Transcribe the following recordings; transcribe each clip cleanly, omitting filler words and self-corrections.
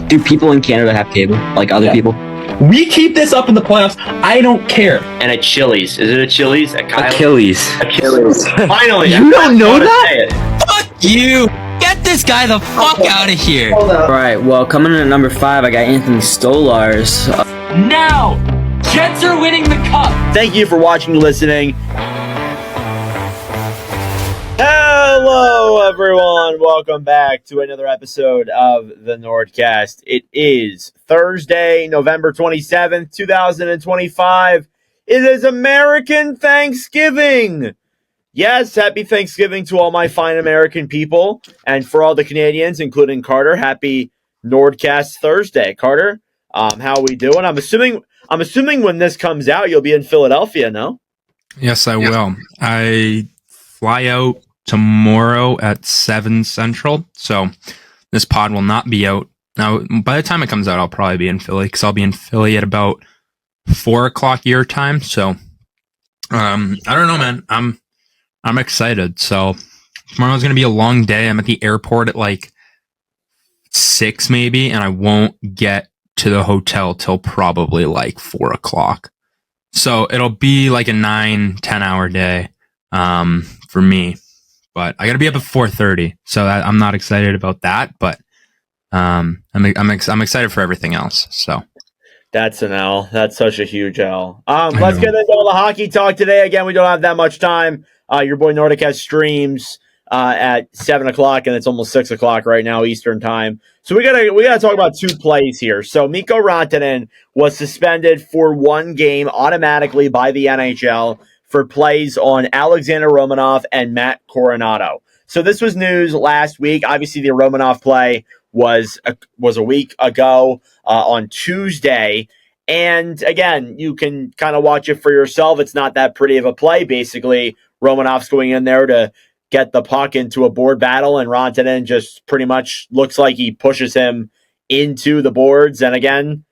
Do people in Canada have cable, like other people? We keep this up in the playoffs. I don't care. And at Chili's. Is it a Chili's? At Kyle's? Achilles. Finally. You don't know that? Fuck you! Get this guy the fuck out of here! Alright, well, coming in at number 5, I got Anthony Stolarz. Now! Jets are winning the cup! Thank you for watching and listening. Hello, everyone. Welcome back to another episode of the NordCast. It is Thursday, November 27th, 2025. It is American Thanksgiving. Yes, happy Thanksgiving to all my fine American people. And for all the Canadians, including Carter, happy NordCast Thursday. Carter, how are we doing? I'm assuming when this comes out, you'll be in Philadelphia, no? Yes, I will. I fly out tomorrow at 7 Central, so this pod will not be out. Now, by the time it comes out, I'll probably be in Philly, because I'll be in Philly at about 4 o'clock your time, so I don't know, man. I'm excited. So tomorrow's going to be a long day. I'm at the airport at like 6 maybe, and I won't get to the hotel till probably like 4 o'clock. So it'll be like a 9-10 hour day for me. But I got to be up at 4:30, so I'm not excited about that. But I'm excited for everything else. So that's an L. That's such a huge L. Let's get into all the hockey talk today. Again, we don't have that much time. Your boy NordCast streams at 7 o'clock, and it's almost 6 o'clock right now Eastern time. So we gotta talk about 2 plays here. So Mikko Rantanen was suspended for 1 game automatically by the NHL for plays on Alexander Romanov and Matt Coronato. So this was news last week. Obviously, the Romanov play was a week ago on Tuesday. And again, you can kind of watch it for yourself. It's not that pretty of a play. Basically, Romanov's going in there to get the puck into a board battle, and Rantanen just pretty much looks like he pushes him into the boards. And again,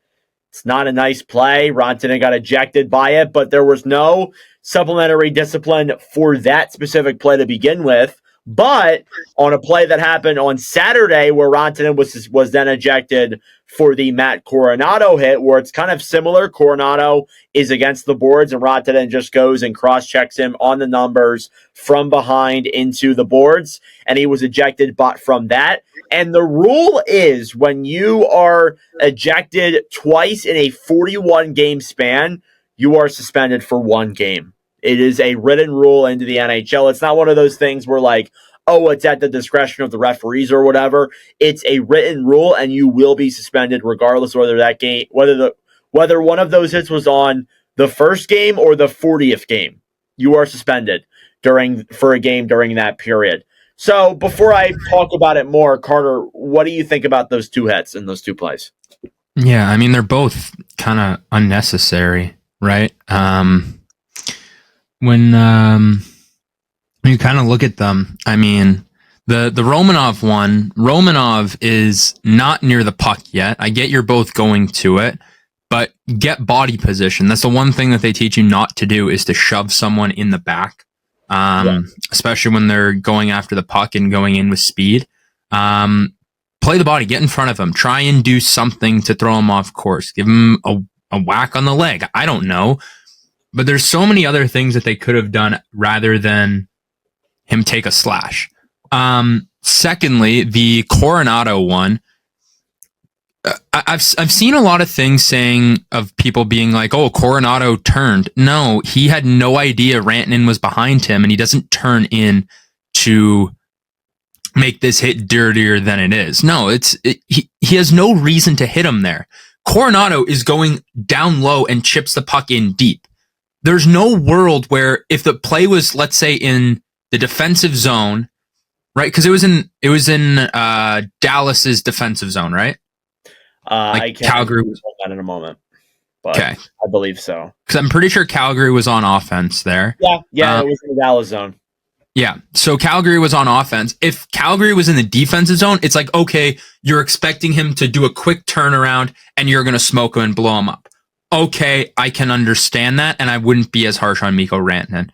it's not a nice play. Rantanen got ejected by it, but there was no supplementary discipline for that specific play to begin with. But on a play that happened on Saturday where Rantanen was then ejected for the Matt Coronato hit, where it's kind of similar. Coronato is against the boards, and Rantanen just goes and cross-checks him on the numbers from behind into the boards, and he was ejected from that. And the rule is when you are ejected twice in a 41-game span, you are suspended for 1 game. It is a written rule into the NHL. It's not one of those things where like, oh, it's at the discretion of the referees or whatever. It's a written rule, and you will be suspended regardless whether that game, whether one of those hits was on the first game or the 40th game. You are suspended for a game during that period. So before I talk about it more, Carter, what do you think about those 2 hits and those 2 plays? yeah, I mean, they're both kind of unnecessary, right? When you kind of look at them, I mean, the Romanov one, Romanov is not near the puck yet. I get you're both going to it, but get body position. That's the one thing that they teach you not to do, is to shove someone in the back, especially when they're going after the puck and going in with speed. Play the body, get in front of him, try and do something to throw him off course. Give him a whack on the leg. I don't know. But there's so many other things that they could have done rather than him take a slash. Secondly, the Coronato one, I've seen a lot of things saying of people being like, oh, Coronato turned. No, he had no idea Rantanen was behind him, and he doesn't turn in to make this hit dirtier than it is. No, he has no reason to hit him there. Coronato is going down low and chips the puck in deep. There's no world where if the play was, let's say, in the defensive zone, right? Because it was in Dallas's defensive zone, right? I can't Calgary was on that in a moment, but okay. I believe so. Because I'm pretty sure Calgary was on offense there. Yeah, it was in the Dallas zone. Yeah, so Calgary was on offense. If Calgary was in the defensive zone, it's like, okay, you're expecting him to do a quick turnaround and you're going to smoke him and blow him up. Okay, I can understand that, and I wouldn't be as harsh on Mikko Rantanen.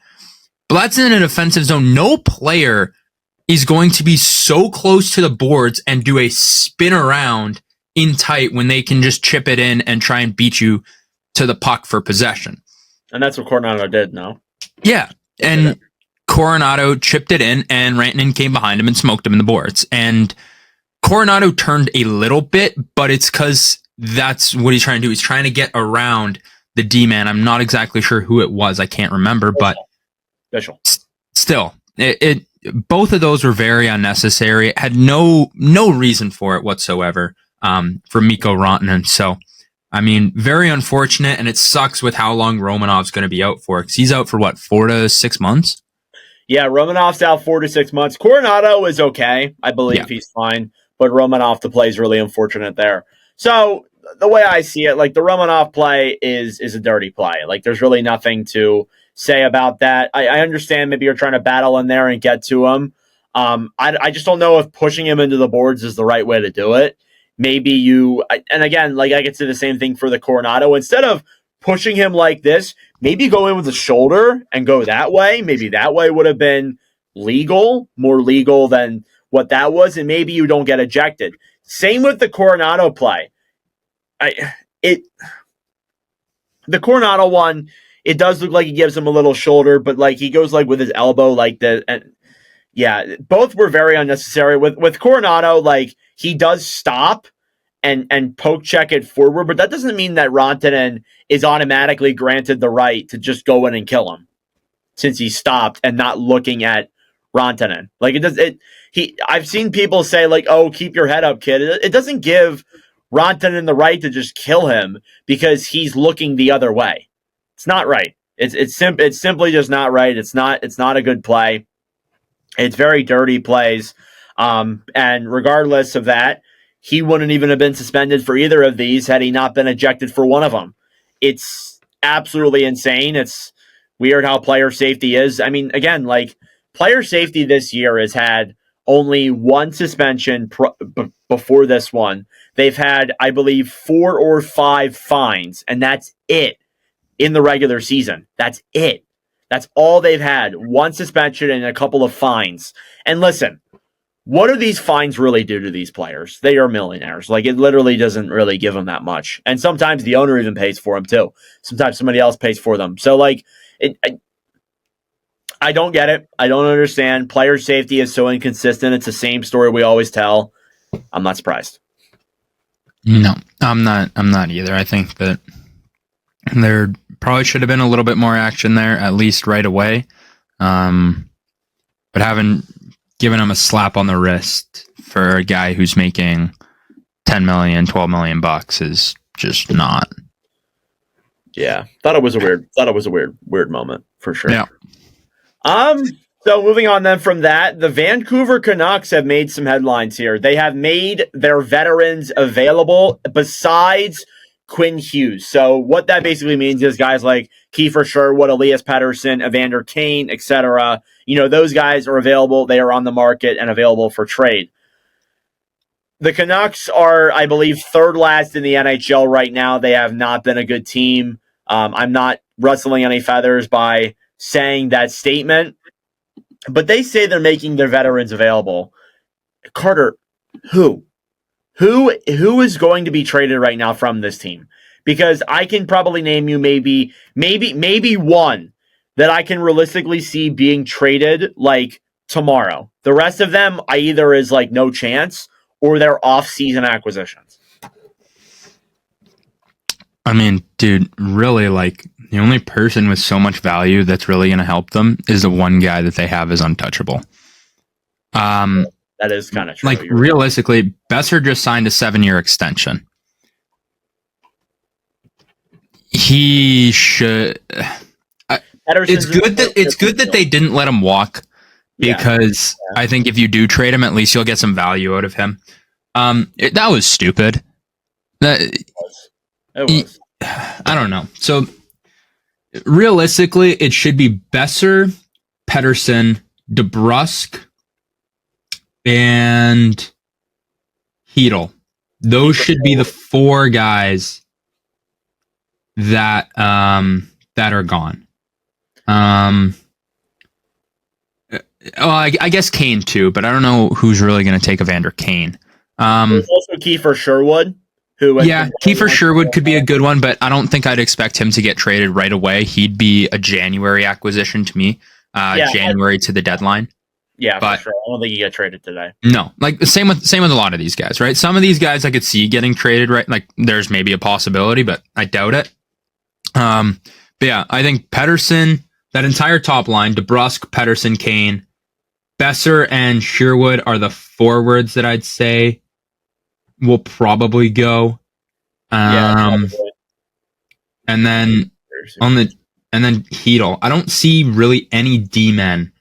But that's in an offensive zone. No player is going to be so close to the boards and do a spin around in tight when they can just chip it in and try and beat you to the puck for possession. And that's what Coronado did, no? Yeah. And Coronado chipped it in, and Rantanen came behind him and smoked him in the boards. And Coronado turned a little bit, but it's because that's what he's trying to do. He's trying to get around the D-man. I'm not exactly sure who it was. I can't remember, but still, it both of those were very unnecessary. It had no reason for it whatsoever for Mikko Rantanen. So, I mean, very unfortunate, and it sucks with how long Romanov's going to be out for, because he's out for, 4 to 6 months? Yeah, Romanov's out 4 to 6 months. Coronado is okay. I believe he's fine, but Romanov, the play is really unfortunate there. So, the way I see it, the Romanov play is a dirty play. There's really nothing to say about that. I understand maybe you're trying to battle in there and get to him. I just don't know if pushing him into the boards is the right way to do it. Maybe and again, I could say the same thing for the Coronado. Instead of pushing him like this, maybe go in with the shoulder and go that way. Maybe that way would have been more legal than what that was, and maybe you don't get ejected. Same with the Coronado play. The Coronado one, it does look like he gives him a little shoulder, but he goes with his elbow like that. And yeah, both were very unnecessary. With Coronado, he does stop and poke check it forward, but that doesn't mean that Rantanen is automatically granted the right to just go in and kill him since he stopped and not looking at Rantanen. I've seen people say oh, keep your head up, kid. It doesn't give Rantanen the right to just kill him because he's looking the other way. It's not right. It's simply just not right. It's not a good play. It's very dirty plays. And regardless of that, he wouldn't even have been suspended for either of these had he not been ejected for one of them. It's absolutely insane. It's weird how player safety is. I mean, again, player safety this year has had only one suspension before this one. They've had, I believe, 4 or 5 fines, and that's it in the regular season. That's it. That's all they've had. One suspension and a couple of fines. And listen, what do these fines really do to these players? They are millionaires. It literally doesn't really give them that much. And sometimes the owner even pays for them too. Sometimes somebody else pays for them. So I don't get it. I don't understand. Player safety is so inconsistent. It's the same story we always tell. I'm not surprised. No, I'm not either. I think that there probably should have been a little bit more action there, at least right away. But having given him a slap on the wrist for a guy who's making $10 million, $12 million is just not. Yeah, thought it was a weird moment for sure. Yeah. So moving on then from that, the Vancouver Canucks have made some headlines here. They have made their veterans available besides Quinn Hughes. So what that basically means is guys like Kiefer Sherwood, Elias Pettersson, Evander Kane, etc. Those guys are available. They are on the market and available for trade. The Canucks are, I believe, third last in the NHL right now. They have not been a good team. I'm not rustling any feathers by saying that statement, but they say they're making their veterans available. Carter, who is going to be traded right now from this team? Because I can probably name you maybe one that I can realistically see being traded tomorrow. The rest of them, I either is no chance or they're off-season acquisitions. I mean, dude, really, the only person with so much value that's really going to help them is the one guy that they have is untouchable. That is kind of true. Realistically, Besser just signed a 7-year extension. He should. It's good that they didn't let him walk, because I think if you do trade him, at least you'll get some value out of him. That was stupid. It was. I don't know. So realistically, it should be Besser, Pettersson, DeBrusk, and Hedl. Those should be the 4 guys that are gone. I guess Kane too, but I don't know who's really going to take Evander Kane. There's also Kiefer Sherwood, who has Yeah, been Kiefer Sherwood could be a good one, but I don't think I'd expect him to get traded right away. He'd be a January acquisition to me, January to the deadline. Yeah, but for sure. I don't think he got traded today. No, like the same with a lot of these guys, right? Some of these guys I could see getting traded, right? Like there's maybe a possibility, but I doubt it. But yeah, I think Pettersson, that entire top line, DeBrusk, Pettersson, Kane, Besser, and Sherwood are the forwards that I'd say will probably go. Probably. And then Hedel. I don't see really any D-men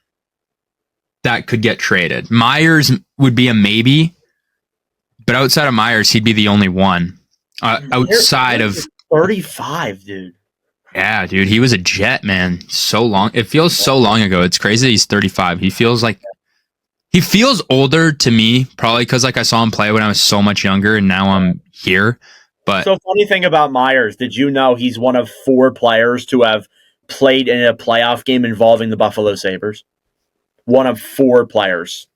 that could get traded. Myers would be a maybe, but outside of Myers, he'd be the only one. Outside of 35, dude. Yeah, dude, he was a Jet, man. So long. It feels so long ago. It's crazy that he's 35. He feels older to me, probably because like I saw him play when I was so much younger, and now I'm here. But so funny thing about Myers, did you know he's one of 4 players to have played in a playoff game involving the Buffalo Sabres? One of 4 players.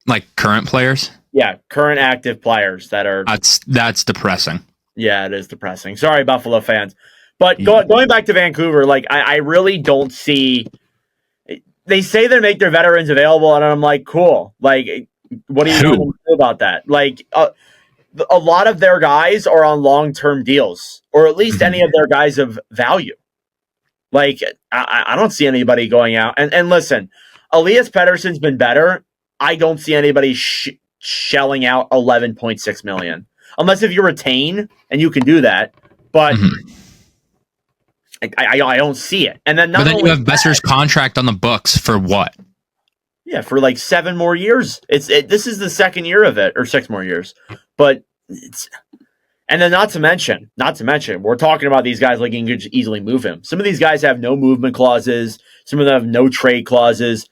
Like current players? Yeah, current active players that are... That's depressing. Yeah, it is depressing. Sorry, Buffalo fans. But going back to Vancouver, like I really don't see... They say they make their veterans available, and I'm like, cool. Like, what are you going to do about that? Like, a lot of their guys are on long-term deals, or at least any of their guys of value. Like, I don't see anybody going out. And listen, Elias Pettersson's been better. I don't see anybody shelling out $11.6 million, unless if you retain and you can do that. But I don't see it. And then you have Besser's contract on the books for what? Yeah, for like 7 more years. This is the second year of it, or 6 more years. But and then not to mention, we're talking about these guys like you can just easily move him. Some of these guys have no movement clauses. Some of them have no trade clauses.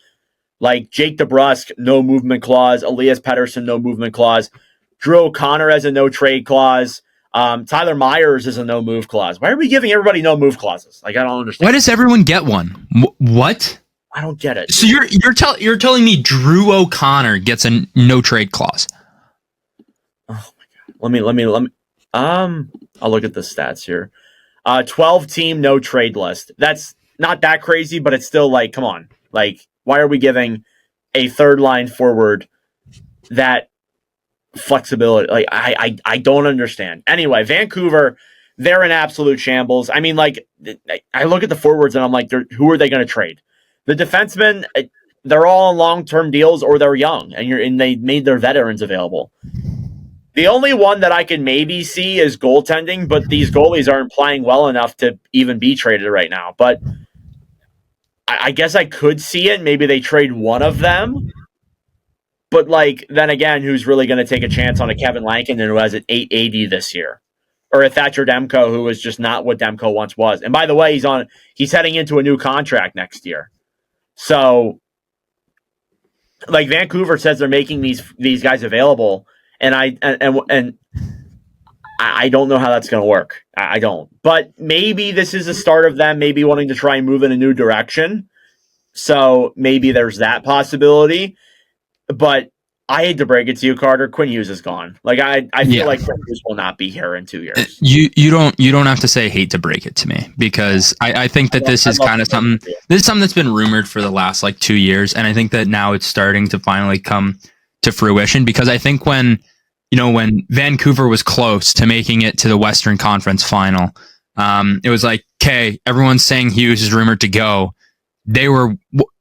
Like Jake DeBrusk, no movement clause. Elias Pettersson, no movement clause. Drew O'Connor has a no trade clause. Tyler Myers is a no move clause. Why are we giving everybody no move clauses? Like I don't understand. Why does everyone get one? What? I don't get it. So you're telling me Drew O'Connor gets a no trade clause? Oh my god. Let me. I'll look at the stats here. 12 team no trade list. That's not that crazy, but it's still like, come on. Like, why are we giving a third line forward that flexibility? Like, I don't understand. Anyway, Vancouver, they're in absolute shambles. I mean, like, I look at the forwards and I'm like, who are they going to trade? The defensemen, they're all on long-term deals or they're young, and they made their veterans available. The only one that I can maybe see is goaltending, but these goalies aren't playing well enough to even be traded right now. But I guess I could see it. Maybe they trade one of them. But, like, then again, who's really going to take a chance on a Kevin Lankinen who has an 880 this year? Or a Thatcher Demko who is just not what Demko once was. And by the way, he's heading into a new contract next year. So, like, Vancouver says they're making these guys available. And I don't know how that's going to work. I don't. But maybe this is the start of them maybe wanting to try and move in a new direction. So maybe there's that possibility. But I hate to break it to you, Carter. Quinn Hughes is gone. Like I feel like Quinn Hughes will not be here in 2 years. You don't have to say hate to break it to me, because I think that this is kind of something. This is something that's been rumored for the last like 2 years, and I think that now it's starting to finally come to fruition, because I think when Vancouver was close to making it to the Western Conference Final, it was like, okay, everyone's saying Hughes is rumored to go. Did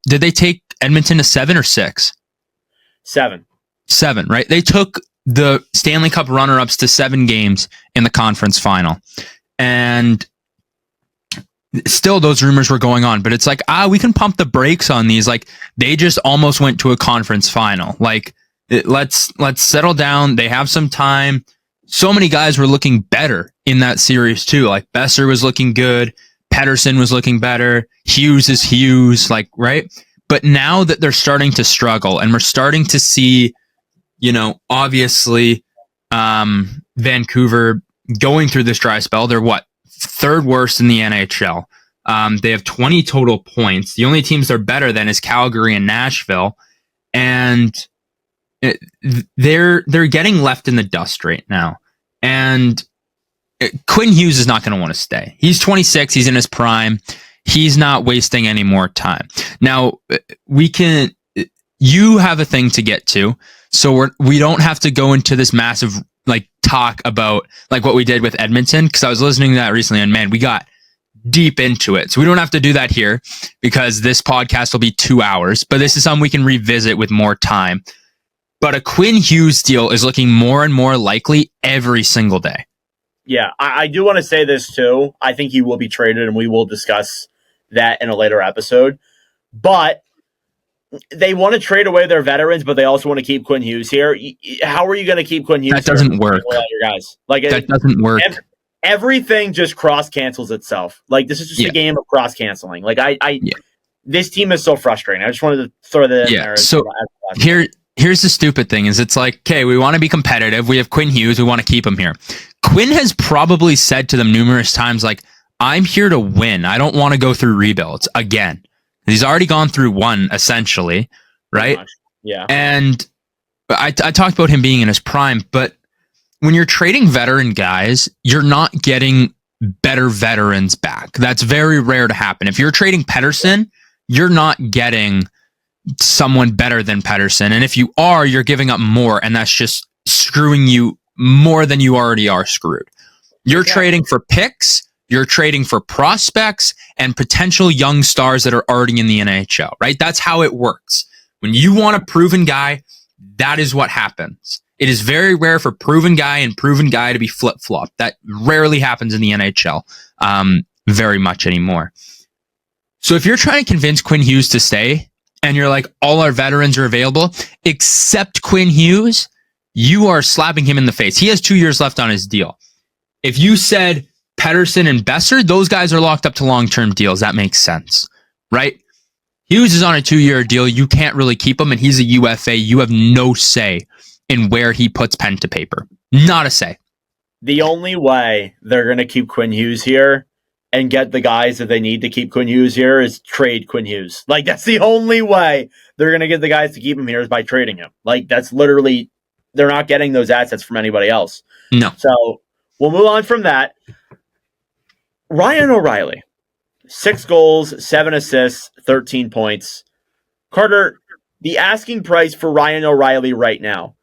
they take Edmonton to 7 or 6? 7, right? They took the Stanley Cup runner-ups to 7 games in the conference final. And still those rumors were going on, but it's like, we can pump the brakes on these. Like, they just almost went to a conference final. Like, let's settle down. They have some time. So many guys were looking better in that series too. Like, Besser was looking good. Pettersson was looking better. Hughes is Hughes, like, right? But now that they're starting to struggle, and we're starting to see, obviously, Vancouver going through this dry spell. They're what? 3rd worst in the NHL. They have 20 total points. The only teams they're better than is Calgary and Nashville. And they're getting left in the dust right now, and Quinn Hughes is not going to want to stay. He's 26. He's in his prime. He's not wasting any more time. Now you have a thing to get to, so we don't have to go into this massive talk about what we did with Edmonton, because I was listening to that recently, and man, we got deep into it. So we don't have to do that here because this podcast will be 2 hours, but this is something we can revisit with more time. But a Quinn Hughes deal is looking more and more likely every single day. Yeah, I do want to say this too. I think he will be traded, and we will discuss that in a later episode. But they want to trade away their veterans, but they also want to keep Quinn Hughes here. How are you going to keep Quinn Hughes? That doesn't work. Your guys, that doesn't work. Everything just cross cancels itself. This is just a game of cross canceling. This team is so frustrating. I just wanted to throw that in there. So here's the stupid thing: is it's okay, we want to be competitive. We have Quinn Hughes. We want to keep him here. Quinn has probably said to them numerous times, I'm here to win. I don't want to go through rebuilds again. He's already gone through one, essentially, right? Yeah. And I talked about him being in his prime, but when you're trading veteran guys, you're not getting better veterans back. That's very rare to happen. If you're trading Pettersson, you're not getting someone better than Pettersson. And if you are, you're giving up more, and that's just screwing you more than you already are screwed. You're trading for picks, you're trading for prospects, and potential young stars that are already in the NHL, right? That's how it works. When you want a proven guy, that is what happens. It is very rare for proven guy to be flip-flopped. That rarely happens in the NHL very much anymore. So if you're trying to convince Quinn Hughes to stay, and you're all our veterans are available, except Quinn Hughes, you are slapping him in the face. He has 2 years left on his deal. If you said Pettersson and Besser, those guys are locked up to long-term deals. That makes sense, right? Hughes is on a 2-year deal. You can't really keep him, and he's a UFA. You have no say in where he puts pen to paper. Not a say. The only way they're going to keep Quinn Hughes here and get the guys that they need to keep Quinn Hughes here is trade Quinn Hughes. That's the only way they're going to get the guys to keep him here is by trading him. That's literally, they're not getting those assets from anybody else. No. So we'll move on from that. Ryan O'Reilly, 6 goals, 7 assists, 13 points. Carter, the asking price for Ryan O'Reilly right now,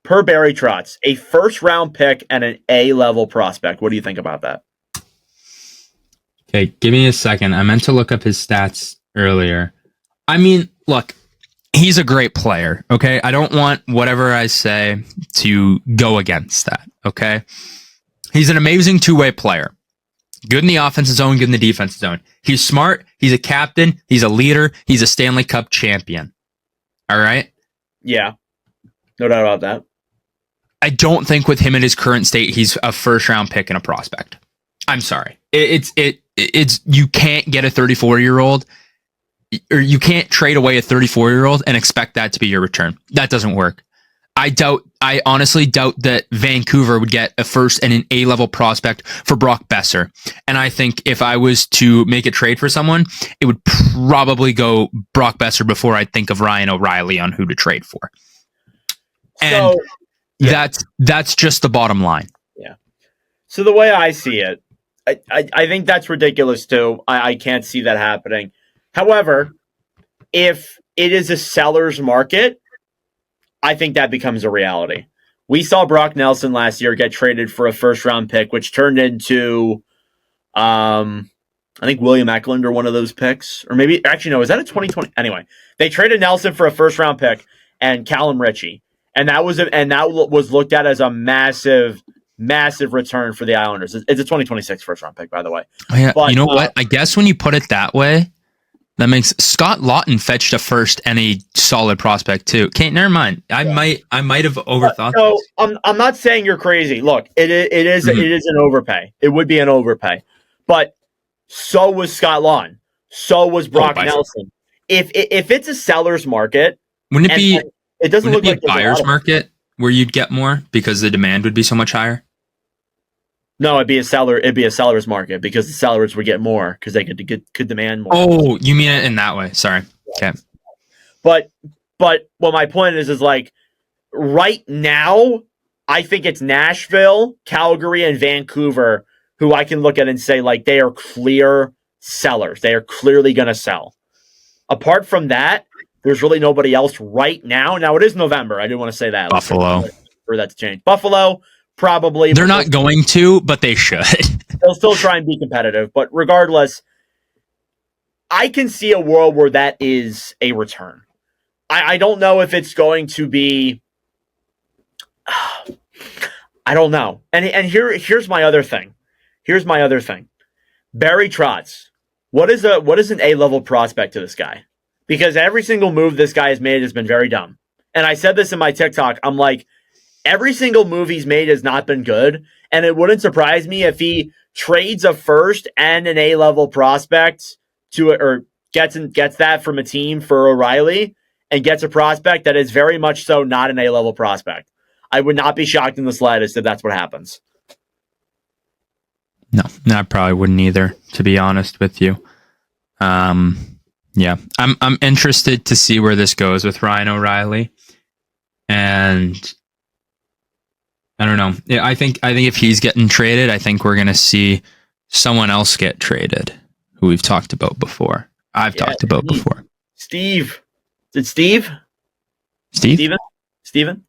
per Barry Trotz, a first-round pick and an A-level prospect. What do you think about that? Okay, give me a second. I meant to look up his stats earlier. Look, he's a great player, okay? I don't want whatever I say to go against that, okay? He's an amazing two-way player. Good in the offensive zone, good in the defensive zone. He's smart. He's a captain. He's a leader. He's a Stanley Cup champion. All right? Yeah. No doubt about that. I don't think with him in his current state, he's a first-round pick and a prospect. I'm sorry. It's you can't get a 34-year-old, or you can't trade away a 34-year-old and expect that to be your return. That doesn't work. I honestly doubt that Vancouver would get a first and an A-level prospect for Brock Besser. And I think if I was to make a trade for someone, it would probably go Brock Besser before I'd think of Ryan O'Reilly on who to trade for. And that's just the bottom line. Yeah. So the way I see it, I think that's ridiculous too. I can't see that happening. However, if it is a seller's market, I think that becomes a reality. We saw Brock Nelson last year get traded for a first-round pick, which turned into, I think William Eklund or one of those picks. Or maybe, actually, no, is that a 2020? Anyway, they traded Nelson for a first-round pick and Callum Ritchie. And that was looked at as a massive return for the Islanders. It's a 2026 first-round pick, by the way. Oh, yeah. But, you know what? I guess when you put it that way, that makes Scott Lawton fetched a first and a solid prospect too. Okay, never mind. I might have overthought. No, I'm not saying you're crazy. Look, it is an overpay. It would be an overpay, but so was Scott Lawton. So was Brock Nelson. If it's a seller's market, wouldn't it be? It doesn't look like a buyer's market where you'd get more because the demand would be so much higher. No, it'd be a seller's market because the sellers would get more because they could demand more. Oh, you mean it in that way? Sorry. Okay. But what my point is like right now, I think it's Nashville, Calgary, and Vancouver who I can look at and say, like, they are clear sellers. They are clearly going to sell. Apart from that, there's really nobody else right now. Now, it is November. I do want to say that. Buffalo. For that to change. Buffalo, probably. They're not going to, but they should. They'll still try and be competitive. But regardless, I can see a world where that is a return. I don't know if it's going to be... I don't know. And here's my other thing. Barry Trotz. What is an A-level prospect to this guy? Because every single move this guy has made has been very dumb. And I said this in my TikTok. I'm like, every single move he's made has not been good. And it wouldn't surprise me if he trades a first and an A-level prospect or gets that from a team for O'Reilly and gets a prospect that is very much so not an A-level prospect. I would not be shocked in the slightest if that's what happens. No, I probably wouldn't either, to be honest with you. Yeah, I'm interested to see where this goes with Ryan O'Reilly, and I don't know. Yeah, I think if he's getting traded, I think we're gonna see someone else get traded, who we've talked about before. I've talked about before. Steve. Is it Steve? Steve? Steven?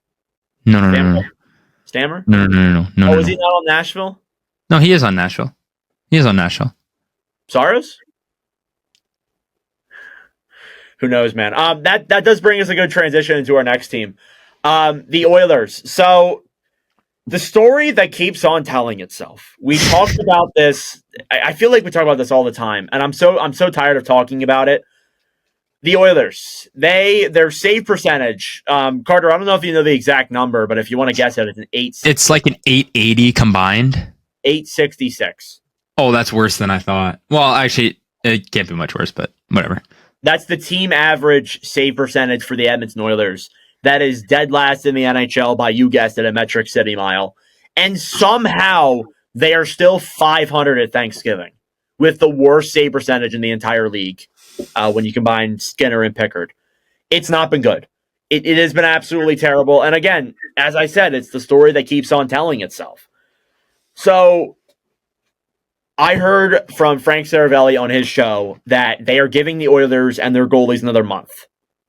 No. Stammer? No. Oh, is he not on Nashville? No, he is on Nashville. Saros? Who knows, man? That does bring us a good transition into our next team. The Oilers. So the story that keeps on telling itself. We talked about this. I feel like we talk about this all the time, and I'm so tired of talking about it. The Oilers, their save percentage. Carter, I don't know if you know the exact number, but if you want to guess it, it's an 8. It's like an 880 combined. 866. Oh, that's worse than I thought. Well, actually, it can't be much worse, but whatever. That's the team average save percentage for the Edmonton Oilers. That is dead last in the NHL by, you guessed it, a metric city mile. And somehow they are still 500 at Thanksgiving with the worst save percentage in the entire league when you combine Skinner and Pickard. It's not been good. It has been absolutely terrible. And again, as I said, it's the story that keeps on telling itself. So I heard from Frank Saravelli on his show that they are giving the Oilers and their goalies another month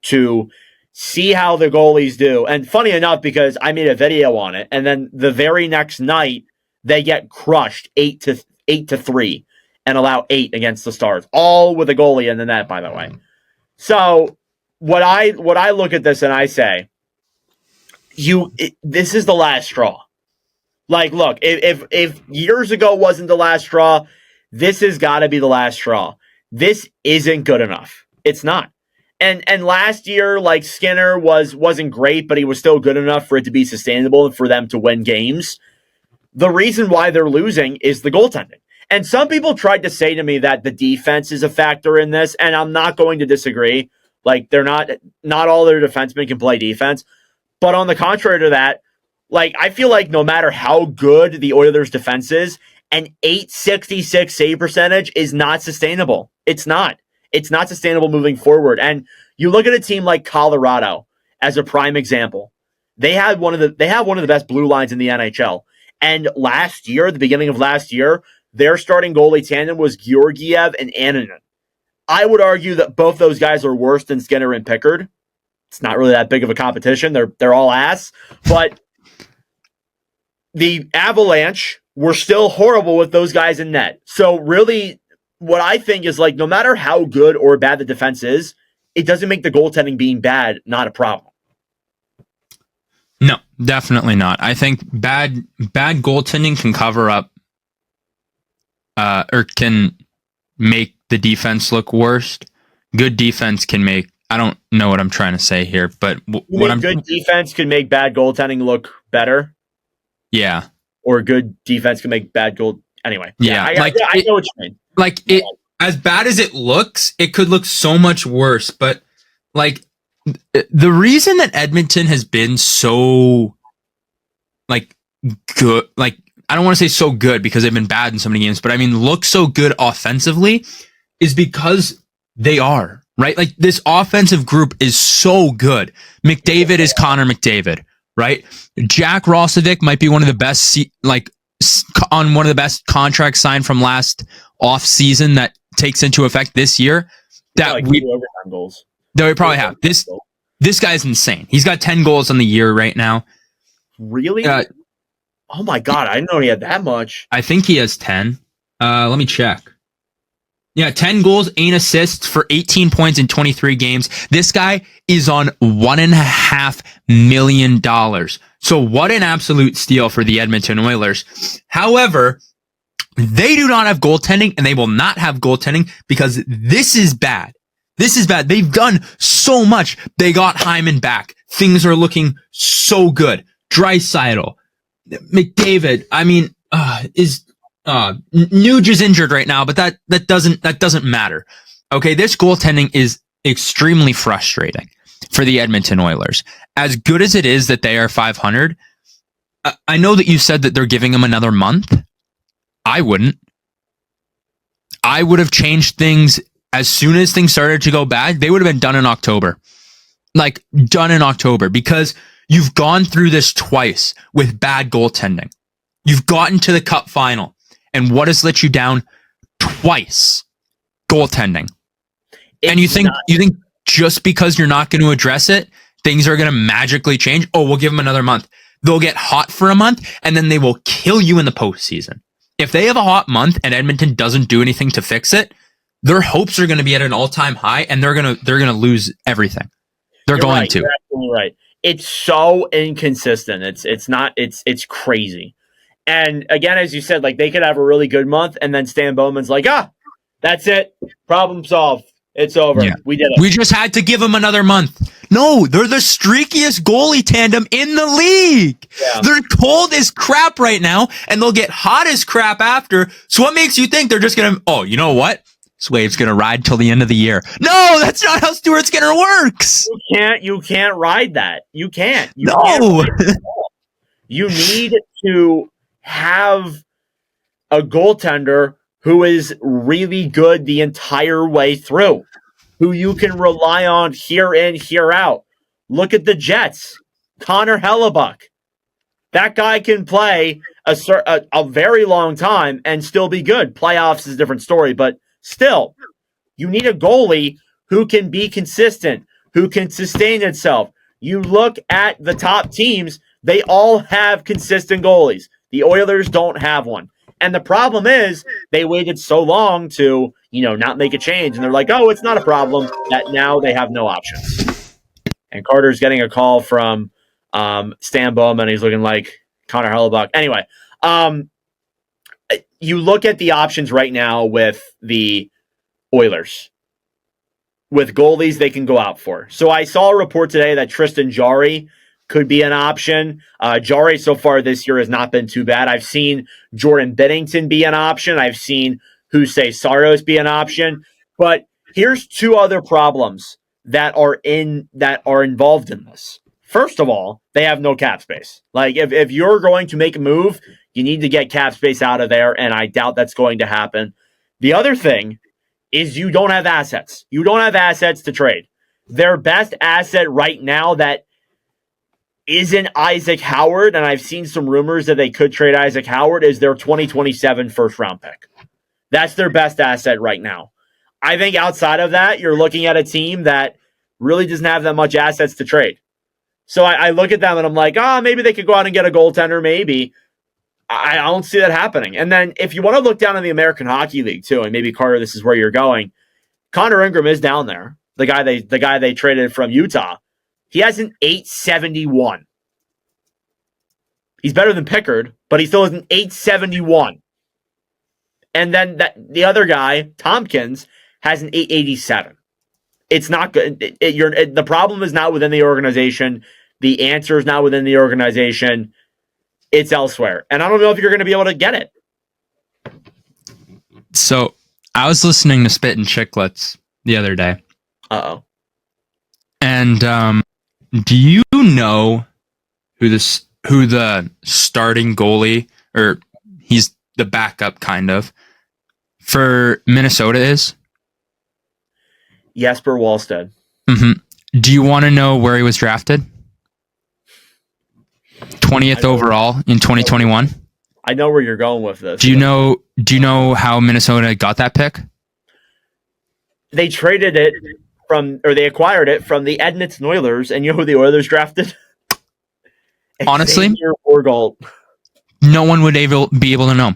to see how the goalies do. And funny enough, because I made a video on it, and then the very next night they get crushed 8-3 and allow 8 against the Stars, all with a goalie in the net, by the way. So what I look at this and I say, this is the last straw. Like, look, if years ago wasn't the last straw, this has got to be the last straw. This isn't good enough. It's not. And last year, like, Skinner wasn't great, but he was still good enough for it to be sustainable and for them to win games. The reason why they're losing is the goaltending. And some people tried to say to me that the defense is a factor in this, and I'm not going to disagree. Like, they're not all their defensemen can play defense. But on the contrary to that, like, I feel like no matter how good the Oilers' defense is, an 866 save percentage is not sustainable. It's not. It's not sustainable moving forward. And you look at a team like Colorado as a prime example. They have one of the best blue lines in the NHL. And last year, the beginning of last year, their starting goalie tandem was Georgiev and Annunen. I would argue that both those guys are worse than Skinner and Pickard. It's not really that big of a competition. They're all ass. But the Avalanche were still horrible with those guys in net. So really, what I think is, like, no matter how good or bad the defense is, it doesn't make the goaltending being bad not a problem. No, definitely not. I think bad goaltending can cover up or can make the defense look worse. Good defense can make, I don't know what I'm trying to say here, but good defense can make bad goaltending look better. Yeah. Or good defense can make bad goal. Anyway. Yeah. I know what you mean. Like, it, as bad as it looks, it could look so much worse. But, like, the reason that Edmonton has been so, like, good, like, I don't want to say so good because they've been bad in so many games, but I mean, look so good offensively is because they are, right? Like, this offensive group is so good. McDavid is Connor McDavid. right? Jack Roslovic might be one of the best, on one of the best contracts signed from last off season that takes into effect this year. That like we overtime goals. that we probably have. This guy's insane. He's got 10 goals on the year right now. Really? Oh my god, I didn't know he had that much. I think he has 10. Let me check. Yeah, 10 goals, 8 assists for 18 points in 23 games. This guy is on $1.5 million. So what an absolute steal for the Edmonton Oilers. However, they do not have goaltending, and they will not have goaltending because this is bad. This is bad. They've done so much. They got Hyman back. Things are looking so good. Draisaitl, McDavid. I mean, Nuge is injured right now, but that doesn't matter. Okay, this goaltending is extremely frustrating for the Edmonton Oilers. As good as it is that they are 500, I know that you said that they're giving them another month. I wouldn't. I would have changed things as soon as things started to go bad. They would have been done in October. Like, done in October, because you've gone through this twice with bad goaltending. You've gotten to the cup final, and what has let you down twice? Goaltending. And you think just because you're not going to address it, things are going to magically change? Oh, we'll give them another month. They'll get hot for a month, and then they will kill you in the postseason. If they have a hot month and Edmonton doesn't do anything to fix it, their hopes are going to be at an all-time high, and they're going to lose everything. You're going to. You're absolutely right. It's so inconsistent. It's crazy. And again, as you said, like, they could have a really good month, and then Stan Bowman's like, that's it. Problem solved. It's over. Yeah. We did it. We just had to give them another month. No, they're the streakiest goalie tandem in the league. Yeah. They're cold as crap right now, and they'll get hot as crap after. So what makes you think they're just going to, you know what? This wave's going to ride till the end of the year. No, that's not how Stuart Skinner works. You can't ride that. You can't. No. You need to have a goaltender who is really good the entire way through, who you can rely on here in, here out. Look at the Jets. Connor Hellebuck. That guy can play a very long time and still be good. Playoffs is a different story, but still, you need a goalie who can be consistent, who can sustain itself. You look at the top teams, they all have consistent goalies. The Oilers don't have one. And the problem is they waited so long to, not make a change. And they're like, it's not a problem, that now they have no options. And Carter's getting a call from Stan Bowman. He's looking like Connor Hellebuck. Anyway, you look at the options right now with the Oilers. With goalies they can go out for. So I saw a report today that Tristan Jarry could be an option. Jarry so far this year has not been too bad. I've seen Jordan Binnington be an option. I've seen Jose Saros be an option. But here's two other problems that are involved in this. First of all, they have no cap space. Like, if you're going to make a move, you need to get cap space out of there, and I doubt that's going to happen. The other thing is you don't have assets. You don't have assets to trade. Their best asset right now that isn't Isaac Howard, and I've seen some rumors that they could trade Isaac Howard, is their 2027 first-round pick. That's their best asset right now. I think outside of that, you're looking at a team that really doesn't have that much assets to trade. So I look at them and I'm like, maybe they could go out and get a goaltender, maybe. I don't see that happening. And then if you want to look down in the American Hockey League too, and maybe Carter, this is where you're going, Connor Ingram is down there. The guy they traded from Utah. He has an 871. He's better than Pickard, but he still has an 871. And then the other guy, Tompkins, has an 887. It's not good. The problem is not within the organization. The answer is not within the organization. It's elsewhere. And I don't know if you're going to be able to get it. So I was listening to Spit and Chicklets the other day. Uh-oh. And do you know who the starting goalie, or he's the backup kind of, for Minnesota is? Jesper Wallstedt. Mm-hmm. Do you want to know where he was drafted? 20th overall in 2021. I know where you're going with this. Do you know how Minnesota got that pick? They traded it they acquired it from the Edmonton Oilers, and you know who the Oilers drafted? Honestly, Xavier Bourgault. no one would be able to know.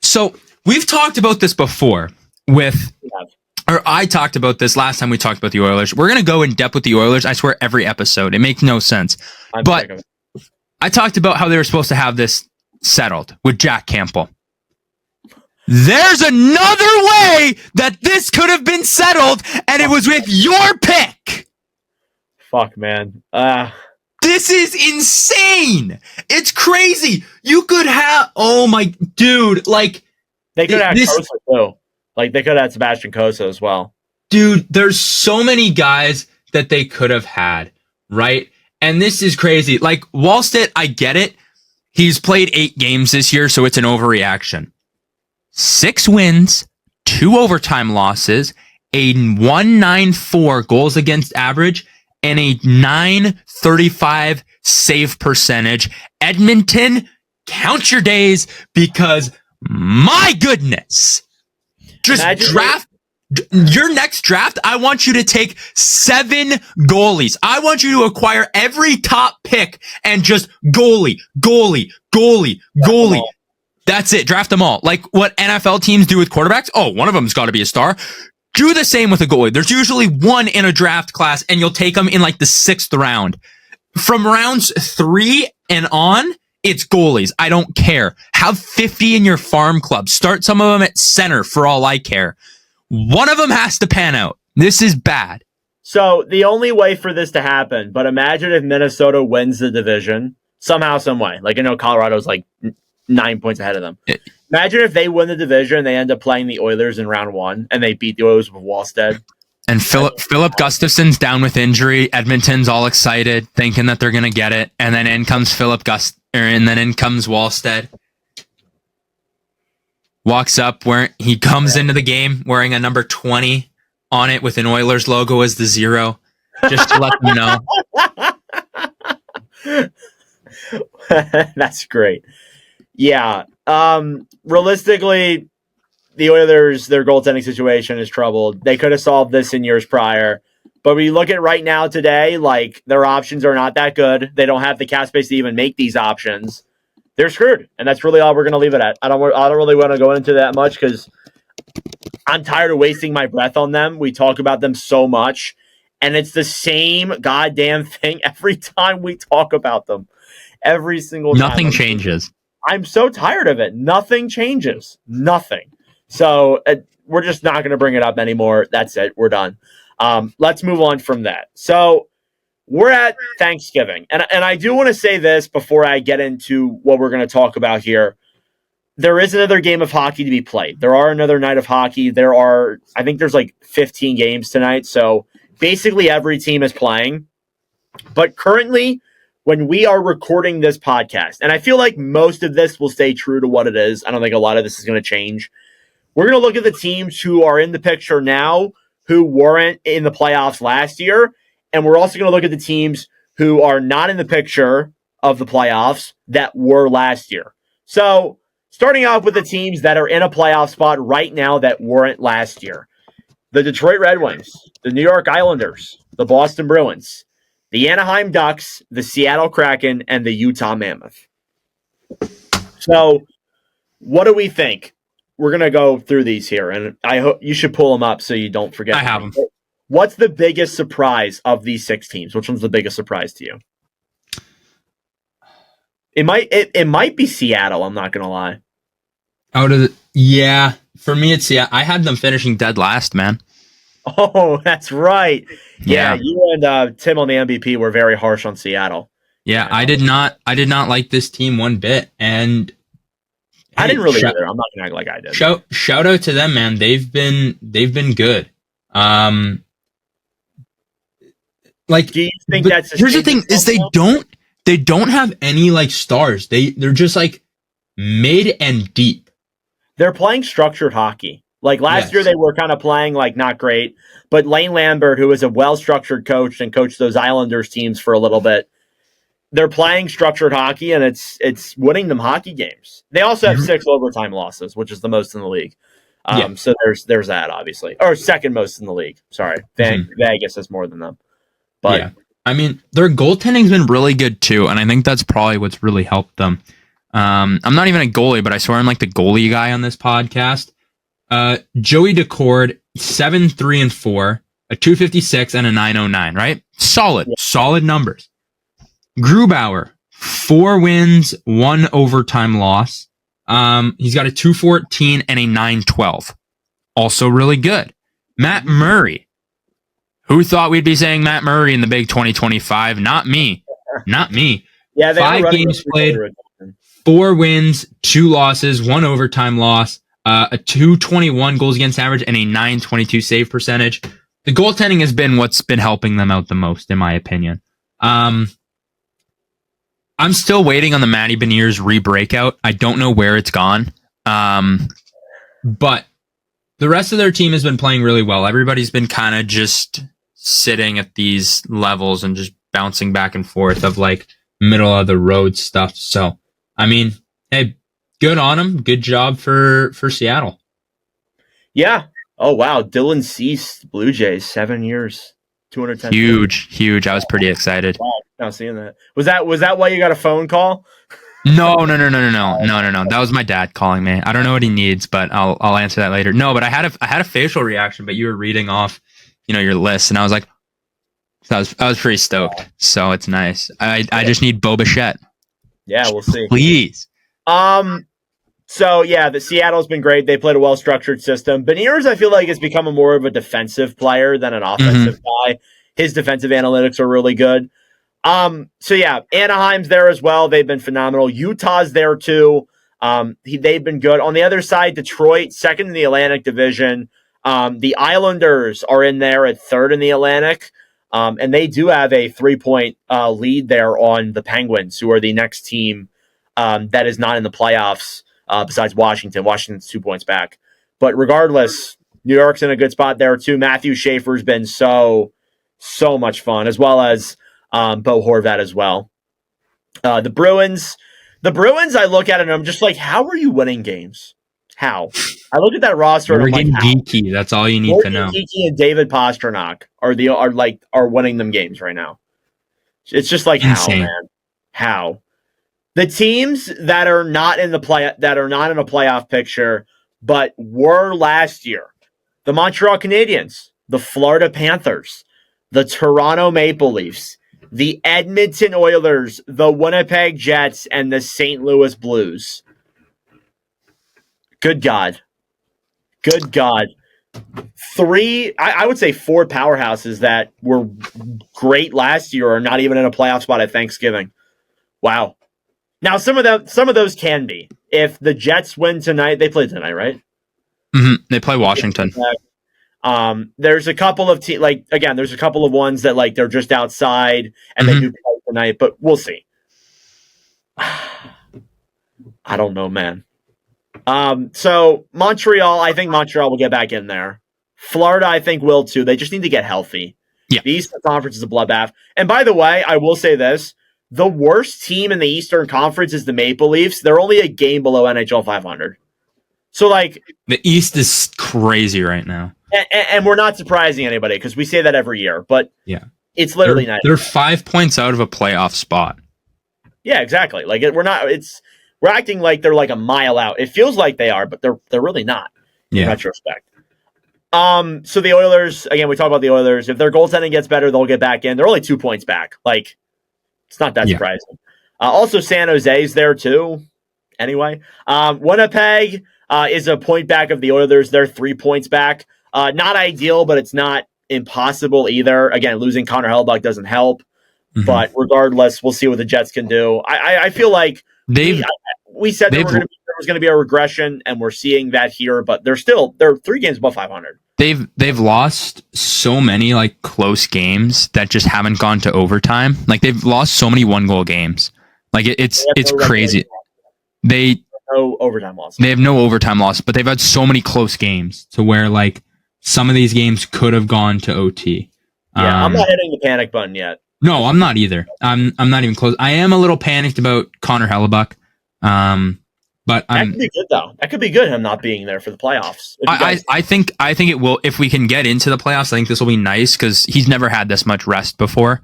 So we've talked about this before I talked about this last time we talked about the Oilers. We're going to go in depth with the Oilers. I swear every episode. It makes no sense. But I talked about how they were supposed to have this settled with Jack Campbell. There's another way that this could have been settled, and it was with your pick. Fuck, man. This is insane. It's crazy. You could have, oh my dude, like they could have Kosa too. Like they could have had Sebastian Kosa as well. Dude, there's so many guys that they could have had, right? And this is crazy. Like Wallstedt, I get it. He's played 8 games this year, so it's an overreaction. 6 wins, 2 overtime losses, a 194 goals against average, and a 935 save percentage. Edmonton, count your days, because my goodness, just draft your next draft. I want you to take 7 goalies. I want you to acquire every top pick and just goalie. That's it. Draft them all. Like what NFL teams do with quarterbacks. Oh, one of them's got to be a star. Do the same with a goalie. There's usually one in a draft class, and you'll take them in like the 6th round. From rounds 3 and on, it's goalies. I don't care. Have 50 in your farm club. Start some of them at center for all I care. One of them has to pan out. This is bad. So the only way for this to happen, but imagine if Minnesota wins the division somehow, some way. Like, I know Colorado's like 9 points ahead of them. Imagine if they win the division, they end up playing the Oilers in round 1, and they beat the Oilers with Wallstedt. And Philip Gustafson's down with injury. Edmonton's all excited, thinking that they're gonna get it, and then in comes and then in comes Wallstedt. Walks up he comes into the game wearing a number 20 on it with an Oilers logo as the 0, just to let them know. That's great. Yeah. Realistically, the Oilers, their goaltending situation is troubled. They could have solved this in years prior. But when you look at right now today, like their options are not that good. They don't have the cap space to even make these options. They're screwed. And that's really all we're going to leave it at. I don't really want to go into that much because I'm tired of wasting my breath on them. We talk about them so much. And it's the same goddamn thing every time we talk about them. Every single time. Nothing changes. I'm so tired of it. Nothing changes. Nothing. So we're just not going to bring it up anymore. That's it. We're done. Let's move on from that. So we're at Thanksgiving. And I do want to say this before I get into what we're going to talk about here. There is another game of hockey to be played. There are another night of hockey. I think there's like 15 games tonight. So basically every team is playing. But currently, when we are recording this podcast, and I feel like most of this will stay true to what it is. I don't think a lot of this is going to change. We're going to look at the teams who are in the picture now, who weren't in the playoffs last year. And we're also going to look at the teams who are not in the picture of the playoffs that were last year. So starting off with the teams that are in a playoff spot right now that weren't last year. The Detroit Red Wings, the New York Islanders, the Boston Bruins, the Anaheim Ducks, the Seattle Kraken, and the Utah Mammoth. So what do we think? We're going to go through these here, and I hope you should pull them up so you don't forget. I have them. What's the biggest surprise of these 6 teams? Which one's the biggest surprise to you? It might be Seattle, I'm not going to lie. For me, it's Seattle. I had them finishing dead last, man. Oh, that's right. Yeah. You and Tim on the MVP were very harsh on Seattle. Yeah, I did not like this team one bit, and I didn't really either. I'm not gonna act like I did. Shout out to them, man. They've been good. Do you think that's here's the thing is they don't have any like stars. They're just like mid and deep. They're playing structured hockey. Like last year they were kind of playing like not great, but Lane Lambert, who is a well-structured coach and coached those Islanders teams for a little bit, they're playing structured hockey, and it's winning them hockey games. They also have 6 overtime losses, which is the most in the league. So there's that, obviously, or second most in the league. Sorry, Vegas has more than them. But I mean, their goaltending's been really good too, and I think that's probably what's really helped them. I'm not even a goalie, but I swear I'm like the goalie guy on this podcast. Joey Decord, 7-3-4, a 256 and a 909, right? Solid numbers. Grubauer, 4 wins, 1 overtime loss. He's got a 214 and a 912. Also really good. Matt Murray. Who thought we'd be saying Matt Murray in the big 2025? Not me. Yeah, 5 games played, 4 wins, 2 losses, 1 overtime loss, a 221 goals against average, and a 922 save percentage. The goaltending has been what's been helping them out the most, in my opinion. I'm still waiting on the Matty Beniers re-breakout. I don't know where it's gone. But the rest of their team has been playing really well. Everybody's been kind of just sitting at these levels and just bouncing back and forth of like middle of the road stuff. So, I mean, hey, good on them. Good job for Seattle. Yeah. Oh, wow. Dylan Cease, Blue Jays, 7 years, 210. Huge. I was pretty excited. Wow. Not seeing that. Was that why you got a phone call? No. That was my dad calling me. I don't know what he needs, but I'll answer that later. No, but I had a facial reaction, but you were reading off, your list, and I was like, I was pretty stoked. So it's nice. I just need Bo Bichette. Yeah, we'll see. Please. So yeah, the Seattle's been great. They played a well-structured system. Beniers, I feel like, has become more of a defensive player than an offensive guy. His defensive analytics are really good. So yeah, Anaheim's there as well. They've been phenomenal. Utah's there too. They've been good. On the other side, Detroit, second in the Atlantic Division. The Islanders are in there at third in the Atlantic. And they do have a 3-point lead there on the Penguins, who are the next team that is not in the playoffs besides Washington. Washington's 2 points back. But regardless, New York's in a good spot there too. Matthew Schaefer's been so much fun, as well as Bo Horvat as well. The Bruins, I look at it and I'm just like, how are you winning games? How? I look at that roster and I'm like, geeky. That's all you need to know. Geeky and David Pastrnak are winning them games right now. It's just like, insane. How, man? How? The teams that are not in a playoff picture, but were last year, the Montreal Canadiens, the Florida Panthers, the Toronto Maple Leafs, the Edmonton Oilers, the Winnipeg Jets, and the St. Louis Blues. Good God. 3, I would say 4 powerhouses that were great last year are not even in a playoff spot at Thanksgiving. Wow. Now, some of those can be. If the Jets win tonight, they play tonight, right? Mm-hmm. They play Washington. There's a couple of there's a couple of ones that like they're just outside and they do play tonight, but we'll see. I don't know, man. So Montreal, I think Montreal will get back in there. Florida, I think, will too. They just need to get healthy. Yeah. The Eastern Conference is a bloodbath. And by the way, I will say this. The worst team in the Eastern Conference is the Maple Leafs. They're only a game below NHL 500. So, like... The East is crazy right now. And we're not surprising anybody because we say that every year. But yeah, it's literally not. They're 5 points out of a playoff spot. Yeah, exactly. Like, we're acting like they're like a mile out. It feels like they are, but they're really not in retrospect. So the Oilers, again, we talk about the Oilers. If their goaltending gets better, they'll get back in. They're only 2 points back. Like, it's not that surprising. Also, San Jose's there too. Anyway, Winnipeg is a point back of the Oilers. They're 3 points back. Not ideal, but it's not impossible either. Again, losing Connor Hellebuyck doesn't help. Mm-hmm. But regardless, we'll see what the Jets can do. I feel like we said there was going to be a regression, and we're seeing that here. But they're 3 games above 500. They've lost so many like close games that just haven't gone to overtime. Like they've lost so many 1-goal games. Like it's crazy. They have no overtime loss. They have no overtime loss, but they've had so many close games to where like some of these games could have gone to OT. Yeah, I'm not hitting the panic button yet. No, I'm not either. I'm not even close. I am a little panicked about Connor Hellebuck. But that could be good though. That could be good. Him not being there for the playoffs. I think it will. If we can get into the playoffs, I think this will be nice because he's never had this much rest before.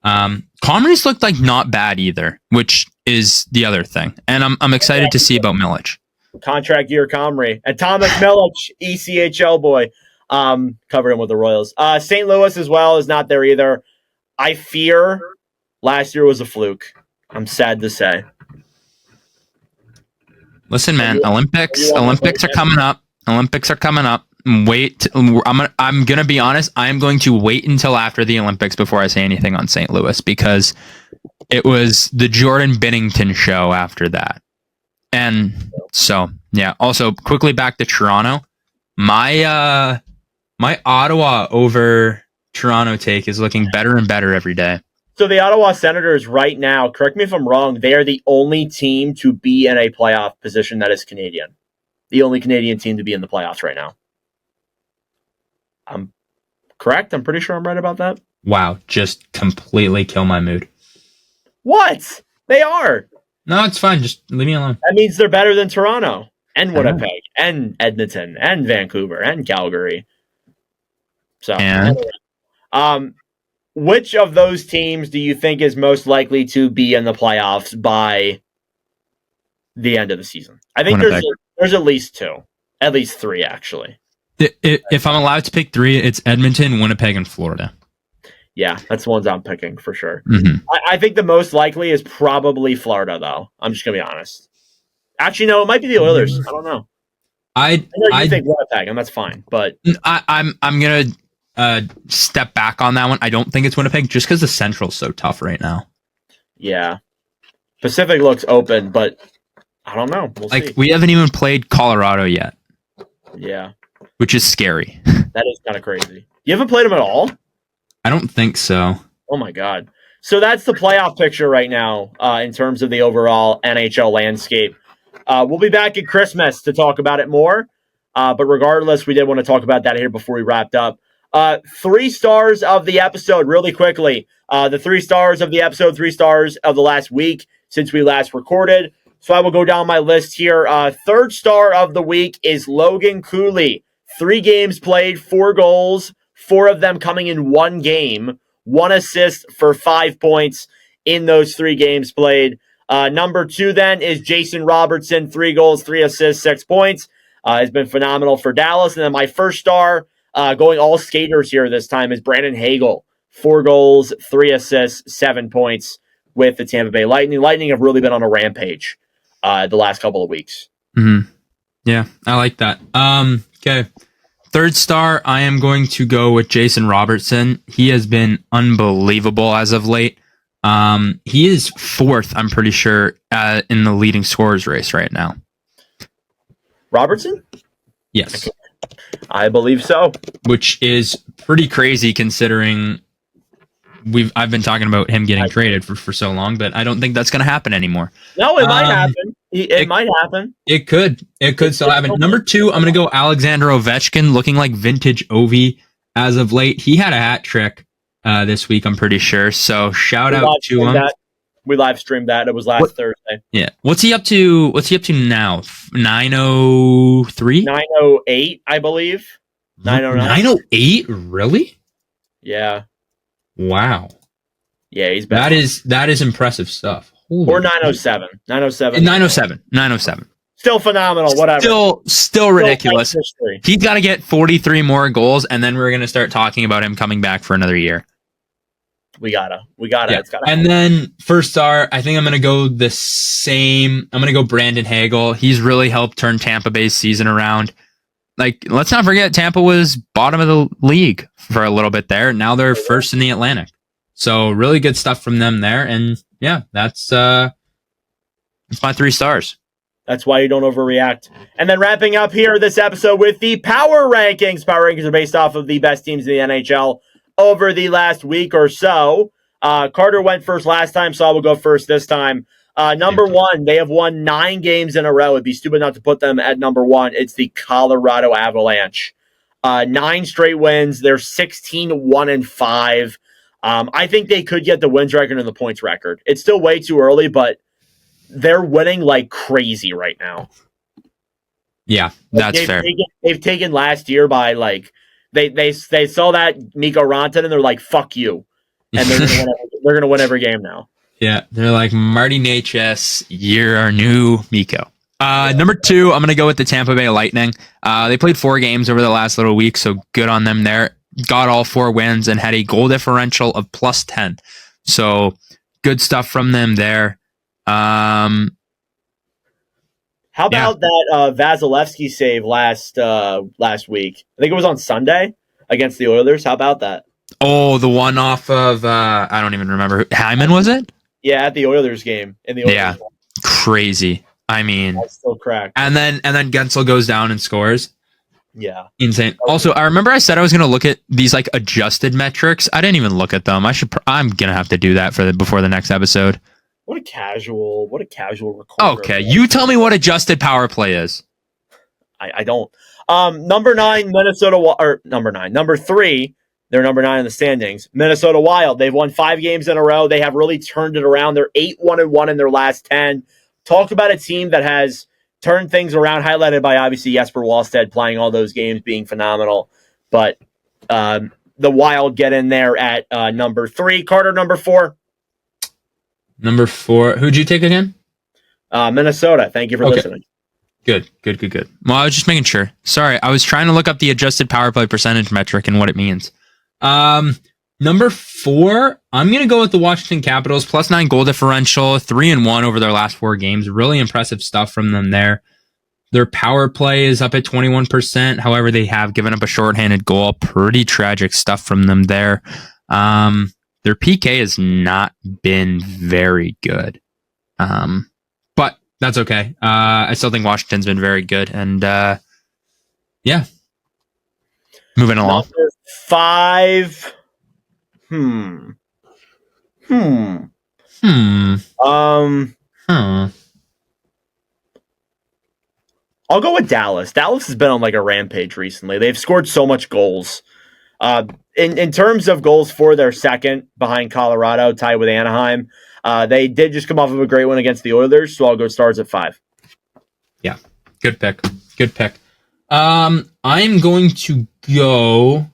Comrie's looked like not bad either, which is the other thing. And I'm excited to see about Milic. Contract year Comrie. And Thomas Milic, ECHL boy, covering with the Royals. St. Louis as well is not there either. I fear last year was a fluke. I'm sad to say. Listen, man, Olympics are coming up. Olympics are coming up. Wait, I'm gonna be honest. I'm going to wait until after the Olympics before I say anything on St. Louis because it was the Jordan Binnington show after that. And so, yeah. Also, quickly back to Toronto. My Ottawa over Toronto take is looking better and better every day. So the Ottawa Senators right now, correct me if I'm wrong, they are the only team to be in a playoff position that is Canadian. The only Canadian team to be in the playoffs right now. I'm correct? I'm pretty sure I'm right about that. Wow, just completely kill my mood. What? They are. No, it's fine. Just leave me alone. That means they're better than Toronto and Winnipeg and Edmonton and Vancouver and Calgary. So, which of those teams do you think is most likely to be in the playoffs by the end of the season? I think there's at least two, at least three, actually. If I'm allowed to pick three, it's Edmonton, Winnipeg, and Florida. Yeah, that's the ones I'm picking for sure. Mm-hmm. I think the most likely is probably Florida, though. I'm just going to be honest. Actually, no, it might be the Oilers. I don't know. I know you think Winnipeg, and that's fine. But I'm going to step back on that one. I don't think it's Winnipeg just because the Central's so tough right now. Yeah. Pacific looks open, but I don't know. We'll see. We haven't even played Colorado yet. Yeah. Which is scary. That is kind of crazy. You haven't played them at all? I don't think so. Oh, my God. So that's the playoff picture right now in terms of the overall NHL landscape. We'll be back at Christmas to talk about it more. But regardless, we did want to talk about that here before we wrapped up. 3 stars of the episode, really quickly. The 3 stars of the episode, 3 stars of the last week since we last recorded. So I will go down my list here. 3rd star of the week is Logan Cooley. 3 games played, 4 goals, 4 of them coming in 1 game, 1 assist for 5 points in those 3 games played. Number 2 then is Jason Robertson, 3 goals, 3 assists, 6 points. Has been phenomenal for Dallas. And then my 1st star, going all skaters here this time, is Brandon Hagel. 4 goals, 3 assists, 7 points with the Tampa Bay Lightning. Lightning have really been on a rampage the last couple of weeks. Mm-hmm. Yeah, I like that. Okay. 3rd star, I am going to go with Jason Robertson. He has been unbelievable as of late. He is 4th, I'm pretty sure, in the leading scorers race right now. Robertson? Yes. I believe so. Which is pretty crazy considering I've been talking about him getting traded for so long, but I don't think that's going to happen anymore. No, it might happen. It might happen. It could. It could still happen. Number 2, I'm going to go Alexander Ovechkin, looking like vintage Ovi as of late. He had a hat trick this week, I'm pretty sure. So shout out to him. We live streamed that. It was last Thursday. Yeah. What's he up to? What's he up to now? 903? 908, I believe. 909. 908? Really? Yeah. Wow. Yeah, he's back. That is impressive stuff. Holy or 907. 907. 907. 907. Still phenomenal, whatever. Still ridiculous. He's got to get 43 more goals, and then we're going to start talking about him coming back for another year. We gotta. Yeah. It's gotta and then 1st star, I think I'm going to go the same. I'm going to go Brandon Hagel. He's really helped turn Tampa Bay's season around. Let's not forget, Tampa was bottom of the league for a little bit there. Now they're 1st in the Atlantic. So really good stuff from them there. And yeah, that's my 3 stars. That's why you don't overreact. And then wrapping up here this episode with the Power Rankings. Power Rankings are based off of the best teams in the NHL over the last week or so. Carter went first last time, so I will go first this time. Number 1, they have won 9 games in a row. It'd be stupid not to put them at number 1. It's the Colorado Avalanche. 9 straight wins. They're 16-1-5. I think they could get the wins record and the points record. It's still way too early, but they're winning like crazy right now. Yeah, that's fair. They've taken last year by like they saw that Mikko Rantanen and they're like, fuck you. And they're gonna win every game now. Yeah, they're like, Marty Natchez, you're our new Mikko. Number 2, I'm going to go with the Tampa Bay Lightning. They played 4 games over the last little week, so good on them there. Got all 4 wins and had a goal differential of plus 10. So good stuff from them there. How about that Vasilevsky save last week? I think it was on Sunday against the Oilers. How about that? Oh, the one off of, I don't even remember. Hyman, was it? Yeah, at the Oilers game. Yeah, crazy. I mean, that's still cracked. And then Gensel goes down and scores. Yeah, insane. Also, I remember I said I was going to look at these like adjusted metrics. I didn't even look at them. I'm gonna have to do that before the next episode. What a casual recorder. Okay, you tell me what adjusted power play is. I don't. Number 9, number 3. They're number 9 in the standings. Minnesota Wild. They've won 5 games in a row. They have really turned it around. They're 8-1-1 in their last 10. Talk about a team that has turned things around, highlighted by obviously Jesper Wallstedt playing all those games, being phenomenal. But the Wild get in there at number 3. Carter, number 4. Number 4. Who'd you take again? Minnesota. Thank you for listening. Good. Well, I was just making sure. Sorry, I was trying to look up the adjusted power play percentage metric and what it means. Number 4, I'm going to go with the Washington Capitals, plus 9 goal differential, 3-1 over their last 4 games. Really impressive stuff from them there. Their power play is up at 21%. However, they have given up a shorthanded goal. Pretty tragic stuff from them there. Their PK has not been very good. But that's okay. I still think Washington's been very good. And yeah. Moving along. Number 5. I'll go with Dallas. Dallas has been on like a rampage recently. They've scored so much goals. In terms of goals for their second behind Colorado, tied with Anaheim, they did just come off of a great win against the Oilers, so I'll go Stars at 5. Yeah, good pick. I'm going to go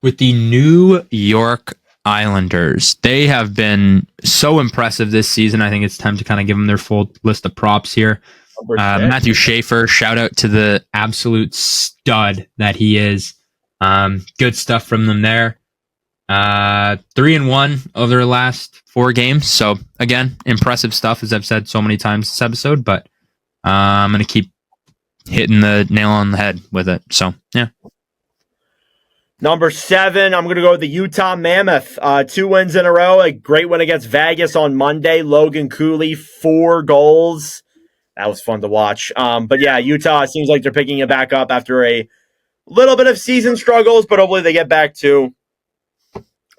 with the New York Islanders. They have been so impressive this season. I think it's time to kind of give them their full list of props here. Matthew Schaefer, shout out to the absolute stud that he is. Good stuff from them there. 3-1 over their last 4 games. So again, impressive stuff, as I've said so many times this episode, but I'm going to keep hitting the nail on the head with it. So yeah. Number 7, I'm going to go with the Utah Mammoth. 2 wins in a row. A great win against Vegas on Monday. Logan Cooley, 4 goals. That was fun to watch. But yeah, Utah seems like they're picking it back up after a little bit of season struggles, but hopefully they get back to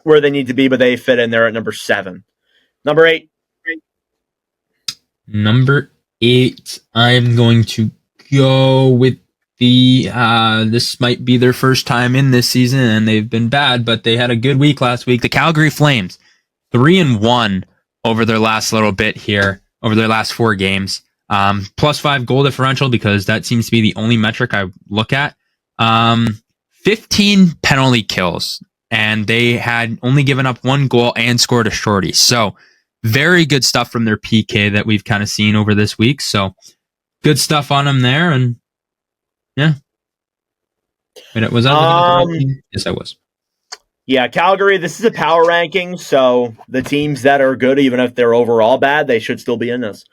where they need to be, but they fit in there at number 7. Number 8. Number 8, I'm going to go with this might be their first time in this season, and they've been bad, but they had a good week last week. The Calgary Flames, 3-1 over their last little bit here, over their last 4 games. Plus 5 goal differential, because that seems to be the only metric I look at. 15 penalty kills, and they had only given up 1 goal and scored a shorty. So very good stuff from their PK that we've kind of seen over this week. So good stuff on them there. And yeah. Was I looking at the right team? Yes, I was. Yeah, Calgary, this is a power ranking, so the teams that are good, even if they're overall bad, they should still be in this.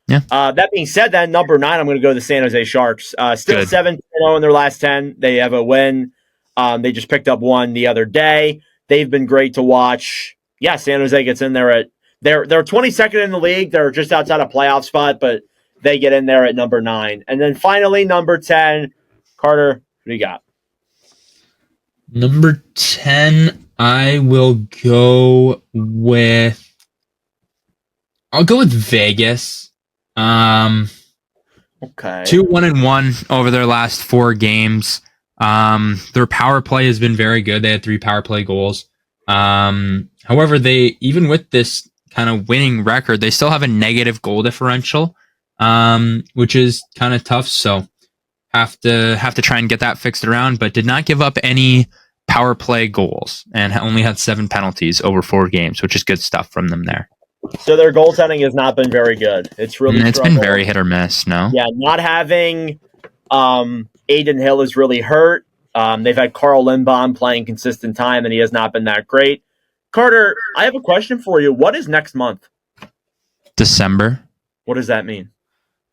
Yeah. That being said, then, number 9, I'm going to go to the San Jose Sharks. Still 7-0 in their last 10. They have a win. They just picked up 1 the other day. They've been great to watch. Yeah, San Jose gets in there at they're 22nd in the league. They're just outside a playoff spot, but they get in there at number 9. And then finally, number 10, Carter, who do you got? Number 10, I'll go with Vegas. Okay. 2-1-1 over their last 4 games. Their power play has been very good. They had 3 power play goals. However, they even with this kind of winning record, they still have a negative goal differential, which is kind of tough. So have to try and get that fixed around. But did not give up any power play goals and only had 7 penalties over 4 games, which is good stuff from them there. So their goaltending has not been very good. It's really it's been very hit or miss. No, yeah, not having Aiden Hill is really hurt. They've had Carl Lindbaum playing consistent time, and he has not been that great. Carter, I have a question for you. What is next month? December. What does that mean?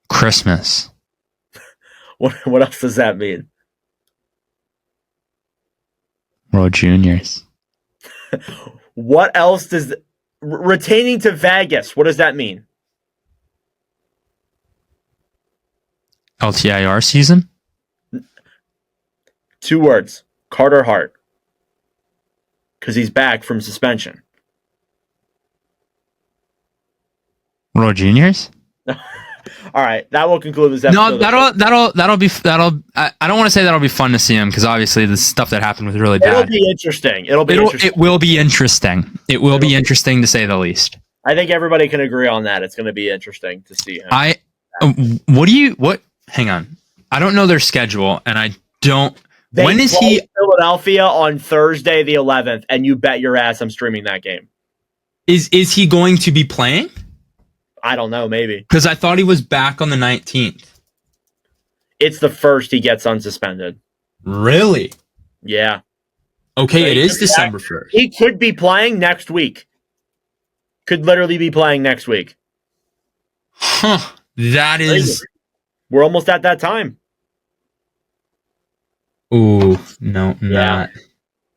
Christmas. What else does that mean? World Juniors. What else does retaining to Vegas? What does that mean? LTIR season? 2 words. Carter Hart. Because he's back from suspension. World Juniors? All right, that will conclude this episode. No, that'll be. I don't want to say that'll be fun to see him because obviously the stuff that happened was really bad. It'll be interesting. It will be interesting. It will be interesting to say the least. I think everybody can agree on that. It's going to be interesting to see him. Hang on. I don't know their schedule, and I don't. When is he? Philadelphia on Thursday the 11th, and you bet your ass I'm streaming that game. Is he going to be playing? I don't know, maybe. Because I thought he was back on the 19th. It's the first he gets unsuspended. Really? Yeah. Okay, so it is December 1st. He could be playing next week. Could literally be playing next week. Huh. That is... We're almost at that time. Ooh, no, not.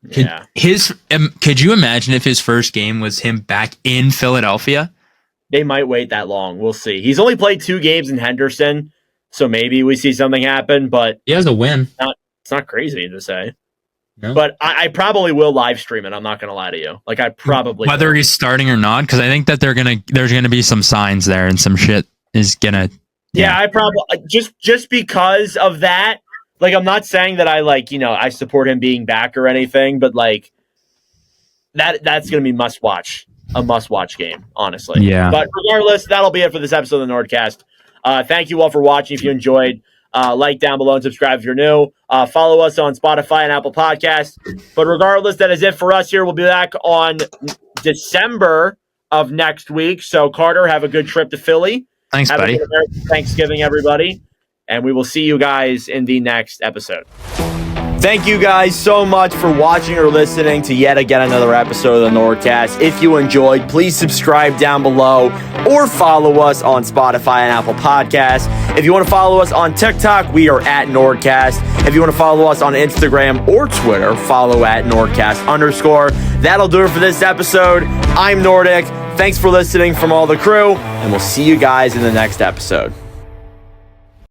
Yeah. Could you imagine if his first game was him back in Philadelphia? They might wait that long. We'll see. He's only played 2 games in Henderson, so maybe we see something happen, but he has a win. It's not crazy to say. No. But I probably will live stream it. I'm not going to lie to you. Like, I probably whether will. He's starting or not, because I think that there's gonna be some signs there and some shit is gonna. Yeah, I probably just because of that. Like, I'm not saying that I support him being back or anything, but like that's going to be a must-watch game, honestly. Yeah. But regardless, that'll be it for this episode of the NordCast. Thank you all for watching. If you enjoyed, like down below and subscribe if you're new. Follow us on Spotify and Apple Podcasts. But regardless, that is it for us here. We'll be back on December of next week. So, Carter, have a good trip to Philly. Thanks, buddy. Have a good American Thanksgiving, everybody. And we will see you guys in the next episode. Thank you guys so much for watching or listening to yet again another episode of the NordCast. If you enjoyed, please subscribe down below or follow us on Spotify and Apple Podcasts. If you want to follow us on TikTok, we are at NordCast. If you want to follow us on Instagram or Twitter, follow at NordCast_. That'll do it for this episode. I'm Nordic. Thanks for listening from all the crew, and we'll see you guys in the next episode.